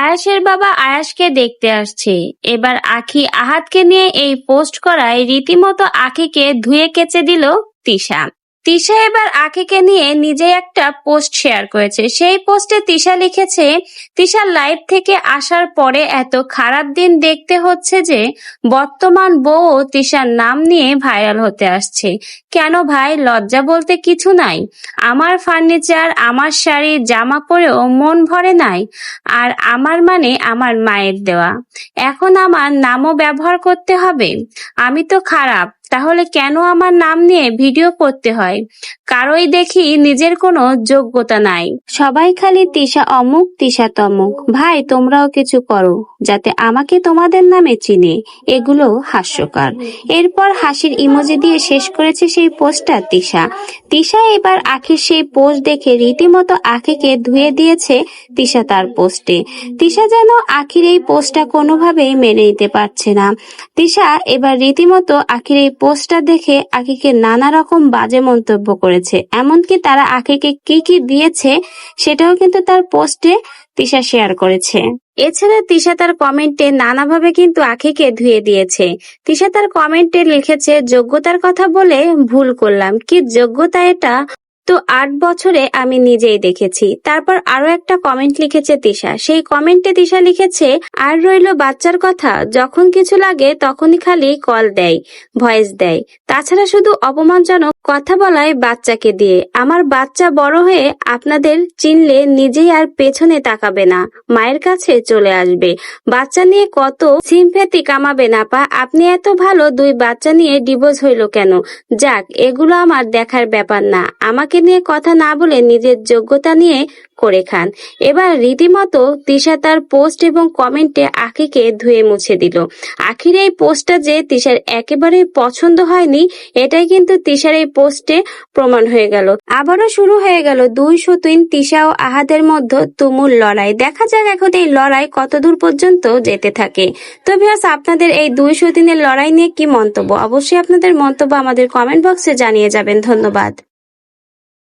আয়াসের বাবা আয়াসকে দেখতে আসছে। এবার আখি আহাতকে নিয়ে এই পোস্ট করায় রীতিমতো আখিকে ধুয়ে কেচে দিল তিশা। তিশা এবার আখিকে নিয়ে নিজে একটা পোস্ট শেয়ার করেছে। সেই পোস্টে তিশা লিখেছে, তিশার লাইফ থেকে আসার পরে এত খারাপ দিন দেখতে হচ্ছে যে বর্তমান বউ তিশার নাম নিয়ে ভাইরাল হতে আসছে। কেন ভাই, লজ্জা বলতে কিছু নাই? আমার ফার্নিচার, আমার শাড়ি, জামা পরেও মন ভরে নাই? আর আমার মানে আমার মায়ের দেওয়া, এখন আমার নামও ব্যবহার করতে হবে? আমি তো খারাপ, তাহলে কেন আমার নাম নিয়ে ভিডিও করতে হয়? কারোই দেখি নিজের কোনো যোগ্যতা নাই, সবাই খালি তিশা অমুক তিশা তমুক। ভাই তোমরাও কিছু করো যাতে আমাকে তোমাদের নামে চিনে। এগুলো হাস্যকর। এরপর হাসির ইমোজি দিয়ে শেষ করেছে সেই পোস্টটা তিশা। তিশা এবার আখির সেই পোস্ট দেখে রীতিমতো আখিকে ধুয়ে দিয়েছে তিশা তার পোস্টে। তিশা যেন আখির এই পোস্টটা কোনোভাবেই মেনে নিতে পারছে না। তিশা এবার রীতিমতো আখির এই পোস্টটা দেখে আখিকে নানা রকম বাজে মন্তব্য করেছে। এমনকি তারা আখিকে কি কি দিয়েছে সেটাও কিন্তু তার পোস্টে তিশা শেয়ার করেছে। এছাড়া তিশা তার কমেন্টে নানাভাবে কিন্তু আখিকে ধুয়ে দিয়েছে। তিশা তার কমেন্টে লিখেছে, যোগ্যতার কথা বলে ভুল করলাম। কি যোগ্যতা এটা তো 8 বছরে আমি নিজেই দেখেছি। তারপর আরো একটা কমেন্ট লিখেছে তিশা। সেই কমেন্টে তিশা লিখেছে, আর রইল বাচ্চার কথা, যখন কিছু লাগে তখনই খালি কল দেয়, ভয়েস দেয়। তাছাড়া শুধু অপমানজনক কথা বলায় বাচ্চাকে দিয়ে। আমার বাচ্চা বড় হয়ে আপনাদের চিনলে নিজেই আর পেছনে তাকাবে না, মায়ের কাছে চলে আসবে। বাচ্চা নিয়ে কত সিম্প্যাথি কামাবেন আপা? আপনি এত ভালো, 2 বাচ্চা নিয়ে ডিভোর্স হইল কেন? যাক, এগুলো আমার দেখার ব্যাপার না। আমাকে নিয়ে কথা না বলে নিজের যোগ্যতা নিয়ে করে খান। এবার রীতিমতো তিশা তার পোস্ট এবং কমেন্টে আখিকে ধুয়ে মুছে দিল। আখির এই পোস্টটা যে তিশার একেবারে পছন্দ হয়নি, এটাই কিন্তু তিশার এই পোস্টে প্রমাণ হয়ে গেল। আবারও শুরু হয়ে গেল 2 সতীন তিশা ও আহাদের মধ্যে তুমুল লড়াই। দেখা যাক এখন এই লড়াই কতদূর পর্যন্ত যেতে থাকে। তো ভিউয়ার্স, আপনাদের এই 2 সতীনের লড়াই নিয়ে কি মন্তব্য? অবশ্যই আপনাদের মন্তব্য আমাদের কমেন্ট বক্সে জানিয়ে যাবেন। ধন্যবাদ।